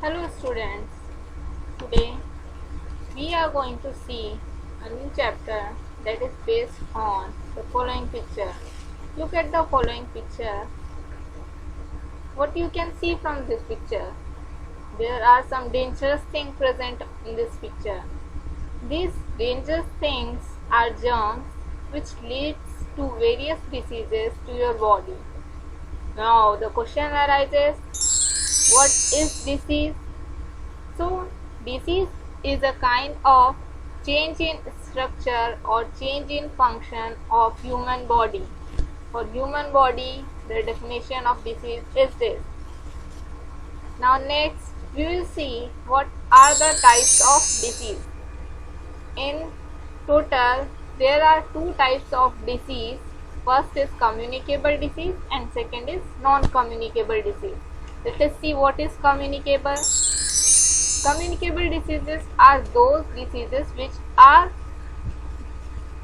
Hello students, today we are going to see a new chapter that is based on the following picture. Look at the following picture. What you can see from this picture? There are some dangerous things present in this picture. These dangerous things are germs which leads to various diseases to your body. Now the question arises, what is disease? So, disease is a kind of change in structure or change in function of human body. For human body, the definition of disease is this. Now next, we will see what are the types of disease. In total, there are two types of disease. First is communicable disease and second is non-communicable disease. Let us see what is communicable. Communicable diseases are those diseases which are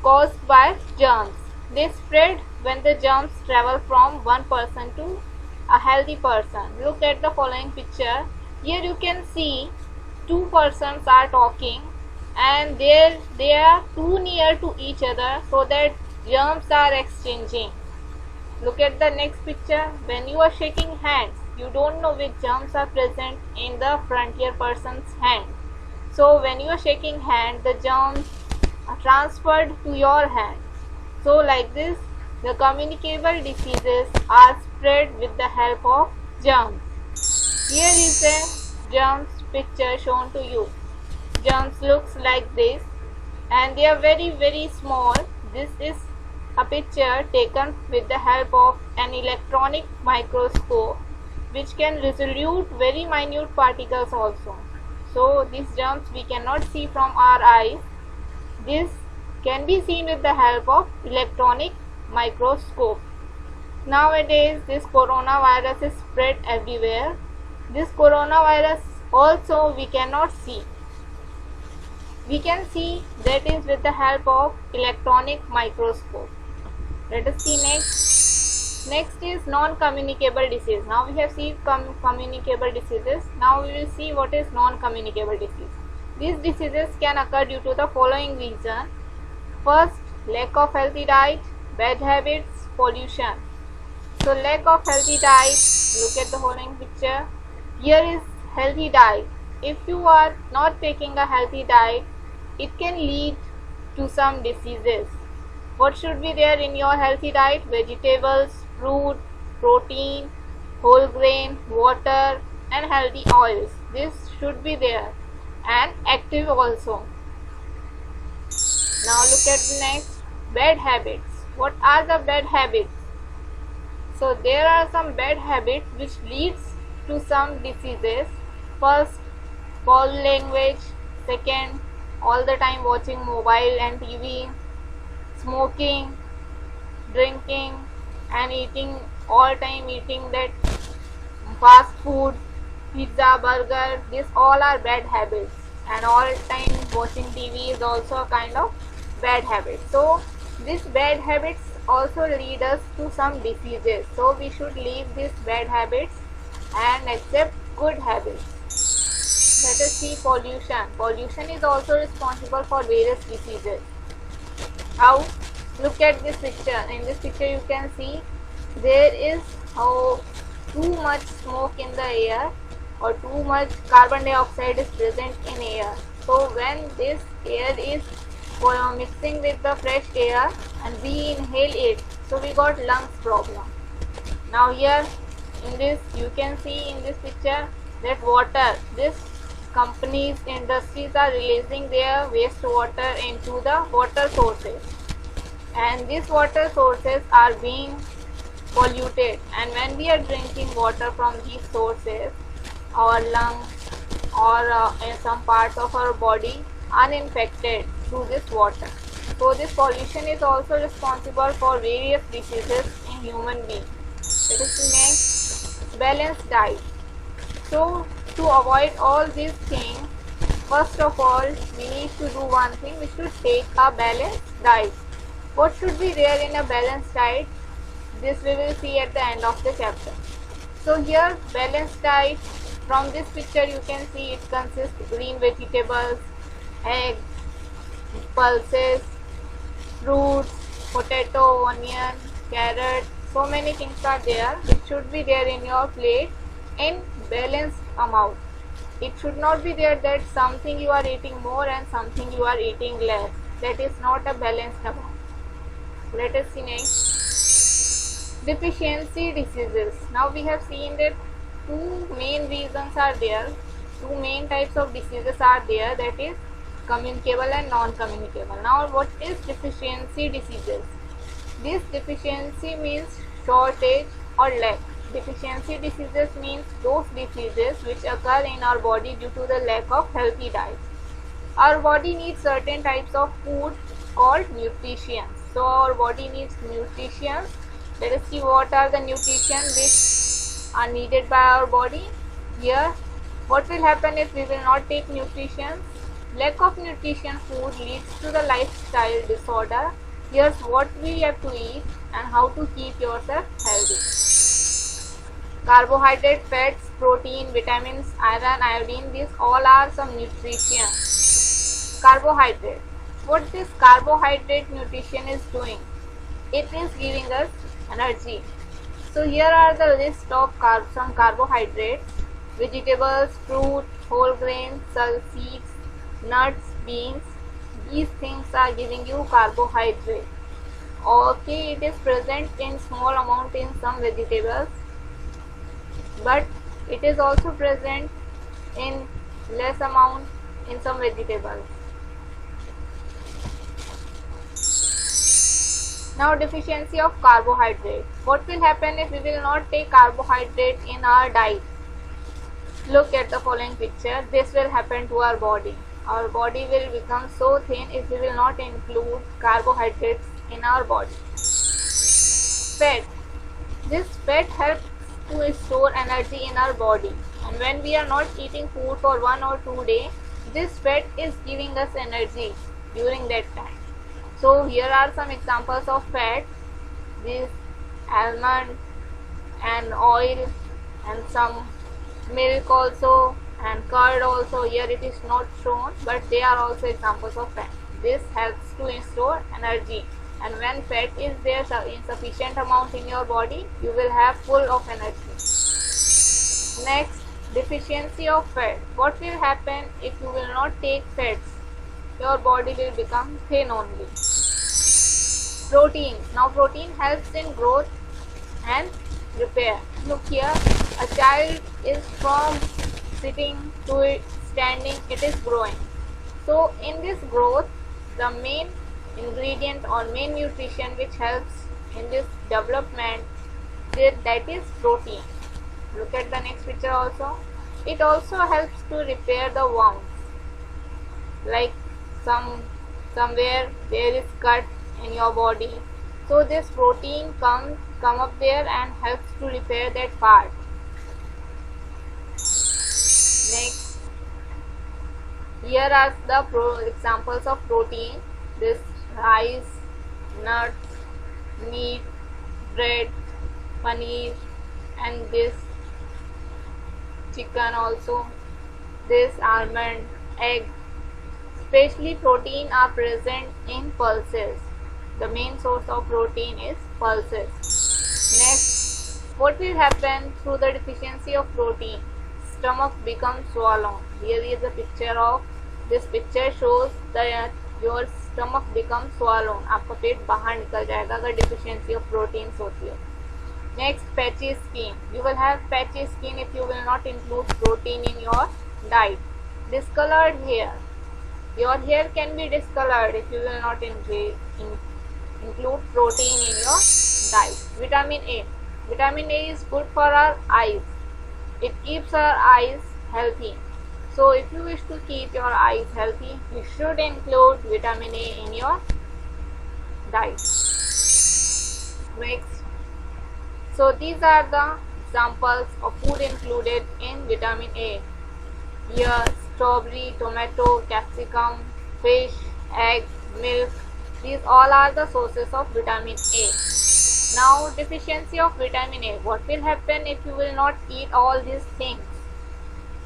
caused by germs. They spread when the germs travel from one person to a healthy person. Look at the following picture. Here you can see two persons are talking and they are too near to each other so that germs are exchanging. Look at the next picture. When you are shaking hands, you don't know which germs are present in the frontier person's hand. So when you are shaking hand, the germs are transferred to your hand. So like this, the communicable diseases are spread with the help of germs. Here is a germs picture shown to you. Germs looks like this and they are very small. This is a picture taken with the help of an electronic microscope which can resolute very minute particles also. So these germs we cannot see from our eyes. This can be seen with the help of electronic microscope. Nowadays this coronavirus is spread everywhere. This coronavirus also we cannot see. We can see that is with the help of electronic microscope. Let us see next. Next is non-communicable disease. Now we have seen communicable diseases. Now we will see what is non-communicable disease. These diseases can occur due to the following reason. First, lack of healthy diet, bad habits, pollution. So lack of healthy diet, look at the following picture. Here is healthy diet. If you are not taking a healthy diet, it can lead to some diseases. What should be there in your healthy diet? Vegetables, fruit, protein, whole grain, water and healthy oils. This should be there and active also. Now look at the next, bad habits. What are the bad habits? So there are some bad habits which leads to some diseases. First, foul language. Second, all the time watching mobile and TV. Smoking, drinking and eating, all time eating that fast food, pizza, burger, these all are bad habits, and all time watching TV is also a kind of bad habit. So these bad habits also lead us to some diseases. So we should leave these bad habits and accept good habits. Let us see pollution. Pollution is also responsible for various diseases. How? Look at this picture. In this picture you can see there is how too much smoke in the air or too much carbon dioxide is present in air. So when this air is mixing with the fresh air and we inhale it, so we got lungs problem. Now here in this you can see in this picture that water, this companies, industries are releasing their wastewater into the water sources, and these water sources are being polluted, and when we are drinking water from these sources, our lungs or in some parts of our body are infected through this water. So this pollution is also responsible for various diseases in human beings. Let us see next, balanced diet. So to avoid all these things, first of all we need to do one thing, we should take a balanced diet. What should be there in a balanced diet? This we will see at the end of the chapter. So here balanced diet From this picture you can see it consists green vegetables, egg, pulses, fruits, potato, onion, carrot, so many things are there. It should be there in your plate in balanced amount. It should not be there that something you are eating more and something you are eating less. That is not a balanced amount. Let us see next. Deficiency diseases. Now we have seen that two main reasons are there. Two main types of diseases are there, that is communicable and non-communicable. Now what is deficiency diseases? This deficiency means shortage or lack. Deficiency diseases means those diseases which occur in our body due to the lack of healthy diet. Our body needs certain types of food called nutrients. So our body needs nutrients. Let us see what are the nutrients which are needed by our body. Here, what will happen if we will not take nutrition? Lack of nutrition food leads to the lifestyle disorder. Here's what we have to eat and how to keep yourself healthy. Carbohydrate, fats, protein, vitamins, iron, iodine, these all are some nutrition. Carbohydrate. What this carbohydrate nutrition is doing? It is giving us energy. So here are the list of some carbohydrates: vegetables, fruit, whole grains, seeds, nuts, beans. These things are giving you carbohydrate. Okay, it is present in small amount in some vegetables, but it is also present in less amount in some vegetables. Now deficiency of carbohydrate. What will happen if we will not take carbohydrate in our diet? Look at the following picture. This will happen to our body. Our body will become so thin if we will not include carbohydrates in our body. Fat. This fat helps to store energy in our body, and when we are not eating food for 1 or 2 days, this fat is giving us energy during that time. So here are some examples of fat. This almond and oil and some milk also, and curd also. Here it is not shown, but they are also examples of fat. This helps to store energy, and when fat is there in sufficient amount in your body, you will have full of energy. Next, deficiency of fat. What will happen if you will not take fats? Your body will become thin only. Protein. Now protein helps in growth and repair. Look here, a child is from sitting to it, standing, it is growing. So in this growth, the main ingredient or main nutrition which helps in this development, that is protein. Look at the next picture also. It also helps to repair the wounds, like somewhere there is cut in your body, so this protein come up there and helps to repair that part. Next, here are the examples of protein. This rice, nuts, meat, bread, paneer, and this chicken also, this almond, egg. Especially protein are present in pulses. The main source of protein is pulses. Next, what will happen through the deficiency of protein? Stomach becomes swollen. Here is a picture of this. Picture shows that your stomach becomes swollen. आपका पेट बाहर निकल जाएगा अगर deficiency of proteins होती है. Next, patchy skin. You will have patchy skin if you will not include protein in your diet. Discolored hair. Your hair can be discolored if you will not include protein in your diet. Vitamin A. Vitamin A is good for our eyes. It keeps our eyes healthy. So if you wish to keep your eyes healthy, you should include vitamin A in your diet. Next. So these are the examples of food included in vitamin A. Here, strawberry, tomato, capsicum, fish, egg, milk. These all are the sources of vitamin A. Now, deficiency of vitamin A. What will happen if you will not eat all these things?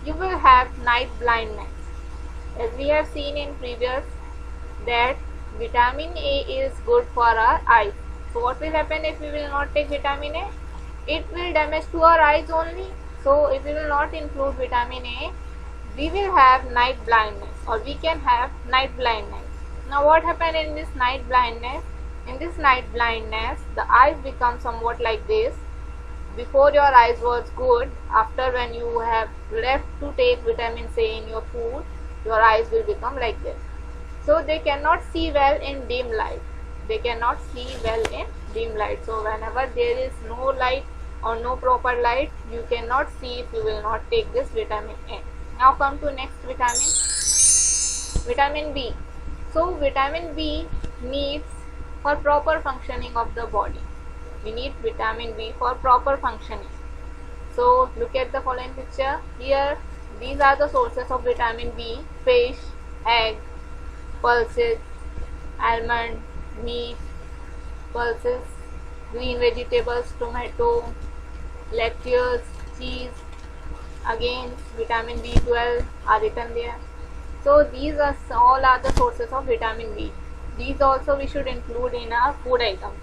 you will have night blindness. As we have seen in previous that vitamin A is good for our eyes. So what will happen if we will not take vitamin A? It will damage to our eyes only. So if we will not include vitamin A, we will have night blindness, or we can have night blindness. Now what happened in this night blindness? In this night blindness, the eyes become somewhat like this. Before your eyes was good, after when you have left to take vitamin C in your food, your eyes will become like this. So they cannot see well in dim light. They cannot see well in dim light. So whenever there is no light or no proper light, you cannot see if you will not take this vitamin A. Now come to next vitamin, vitamin B. So vitamin B needs for proper functioning of the body. We need vitamin B for proper functioning. So look at the following picture. Here these are the sources of vitamin B: fish, egg, pulses, almond, meat, pulses, green vegetables, tomato, lettuce, cheese. Again vitamin B12 are written there. So these are all are the sources of vitamin B. These also we should include in our food items.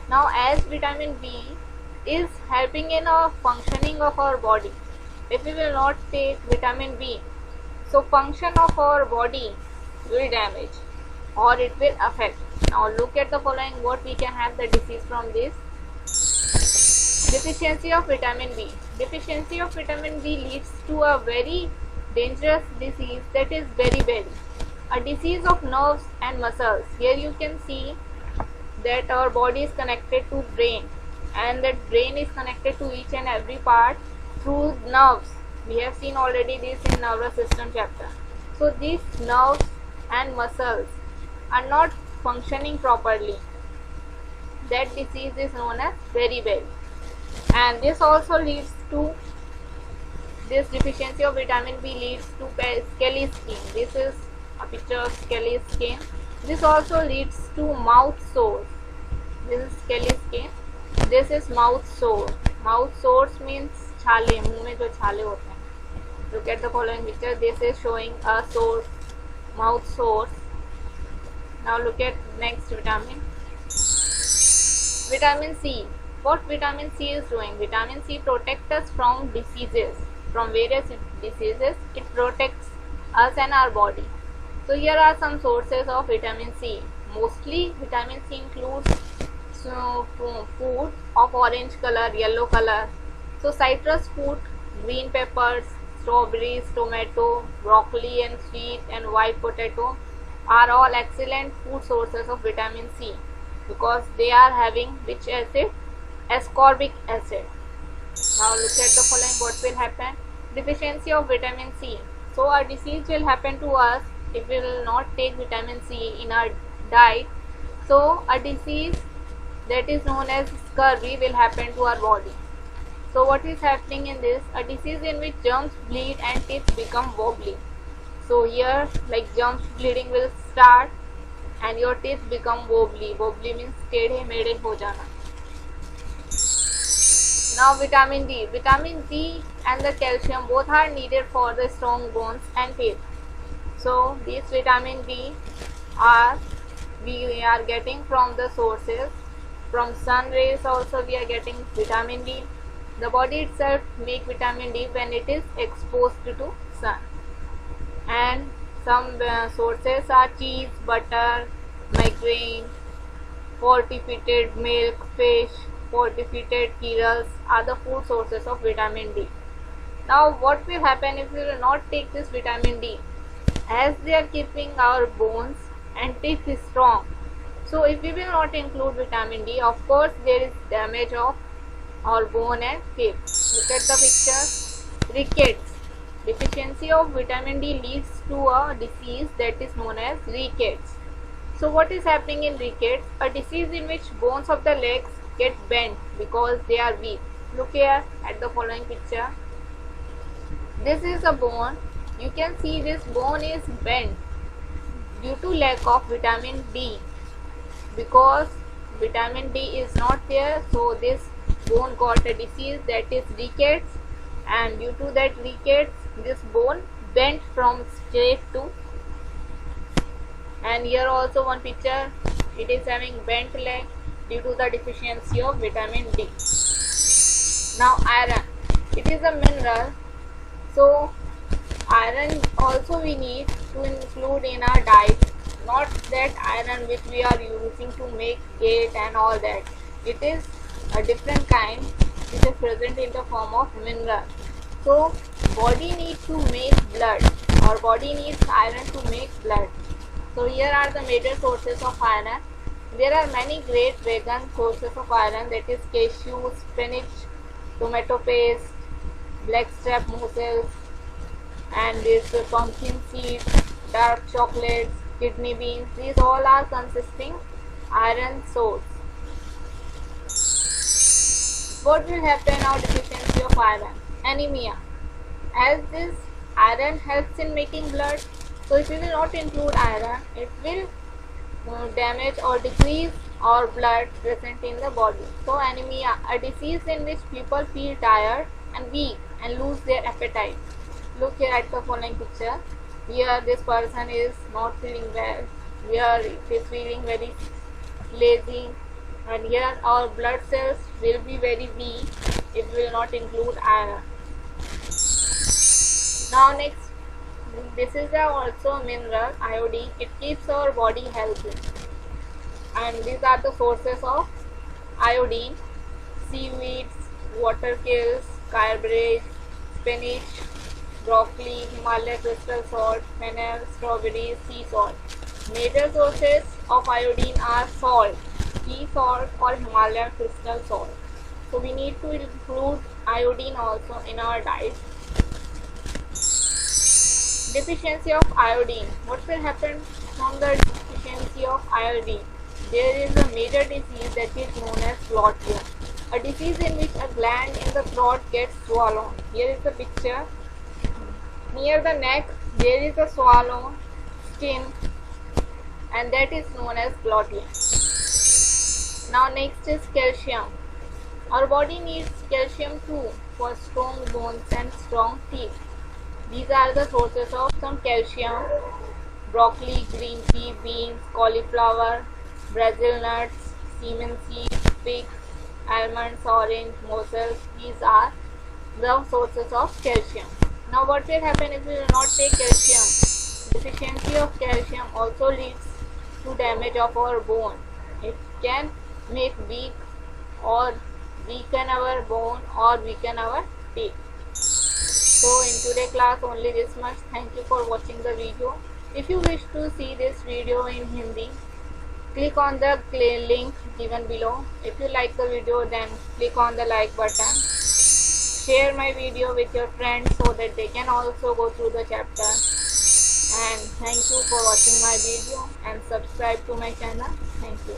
Now as vitamin B is helping in our functioning of our body, if we will not take vitamin B, so function of our body will damage or it will affect. Now look at the following, what we can have the disease from this. Deficiency of vitamin B. Deficiency of vitamin B leads to a very dangerous disease, that is beriberi, a disease of nerves and muscles. Here you can see that our body is connected to brain, and that brain is connected to each and every part through nerves. We have seen already this in nervous system chapter. So these nerves and muscles are not functioning properly. That disease is known as beriberi, and this also leads to, this deficiency of vitamin B leads to scaly skin. This is a picture of scaly skin. This also leads to mouth sores. This is scaly skin. This is mouth sore. Mouth sores means छाले, मुंह में जो छाले होते हैं. Look at the following picture. This is showing a sore, mouth sores. Now look at next vitamin. Vitamin C. What vitamin C is doing? Vitamin C protects us from diseases, from various diseases. It protects us and our body. So here are some sources of vitamin C. Mostly vitamin C includes food of orange color, yellow color. So citrus fruit, green peppers, strawberries, tomato, broccoli and sweet and white potato are all excellent food sources of vitamin C, because they are having which acid? Ascorbic acid. Now look at the following, what will happen? Deficiency of vitamin C. So a disease will happen to us if we will not take vitamin C in our diet. So a disease that is known as scurvy will happen to our body. So what is happening in this? A disease in which germs bleed and teeth become wobbly. So here like germs bleeding will start and your teeth become wobbly. Wobbly means टेढ़े मेढ़े हो जाना. Now vitamin D. Vitamin D and the calcium both are needed for the strong bones and teeth. So these vitamin D we are getting from the sources. From sun rays also we are getting vitamin D. The body itself make vitamin D when it is exposed to sun. And some sources are cheese, butter, migraine, fortified milk, fish, fortified cereals are the food sources of vitamin D. Now what will happen if we will not take this vitamin D? As they are keeping our bones and teeth strong. So if we will not include vitamin D, of course there is damage of our bone and teeth. Look at the picture. Rickets. Deficiency of vitamin D leads to a disease that is known as rickets. So what is happening in rickets? A disease in which bones of the legs get bent because they are weak. Look here at the following picture. This is a bone. You can see this bone is bent due to lack of vitamin D. Because vitamin D is not there, so this bone got a disease that is rickets, and due to that rickets this bone bent from straight to, and here also one picture, it is having bent leg due to the deficiency of vitamin D. Now iron, it is a mineral, so iron also we need to include in our diet, not that iron which we are using to make gate and all that. It is a different kind which is present in the form of mineral. So body needs to make blood, or body needs iron to make blood. So here are the major sources of iron. There are many great vegan sources of iron, that is cashew, spinach, tomato paste, blackstrap mussels, and this pumpkin seeds, dark chocolates, kidney beans. These all are consisting iron source. What will happen now deficiency of iron? Anemia. As this iron helps in making blood, so if we will not include iron, it will damage or decrease our blood present in the body. So anemia, a disease in which people feel tired and weak and lose their appetite. Look here at the following picture. Here this person is not feeling well. Here it is feeling very lazy, and here our blood cells will be very weak if we will not include iron. Now next, this is also a mineral, iodine. It keeps our body healthy, and these are the sources of iodine: seaweeds, water kills, cabbage, spinach, broccoli, Himalaya crystal salt, fennel, strawberries, sea salt. Major sources of iodine are salt, sea salt or Himalaya crystal salt. So we need to include iodine also in our diet. Deficiency of iodine. What will happen from the deficiency of iodine? There is a major disease that is known as glottia, a disease in which a gland in the throat gets swollen. Here is the picture. Near the neck there is a swollen skin, and that is known as glottia. Now next is calcium. Our body needs calcium too for strong bones and strong teeth. These are the sources of some calcium: broccoli, green pea, beans, cauliflower, Brazil nuts, semen seeds, figs, almonds, orange, mussels. These are the sources of calcium. Now what will happen if we will not take calcium? Deficiency of calcium also leads to damage of our bone. It can make weak or weaken our bone or weaken our teeth. So in today's class only this much. Thank you for watching the video. If you wish to see this video in Hindi, click on the link given below. If you like the video, then click on the like button. Share my video with your friends so that they can also go through the chapter. And thank you for watching my video, and subscribe to my channel. Thank you.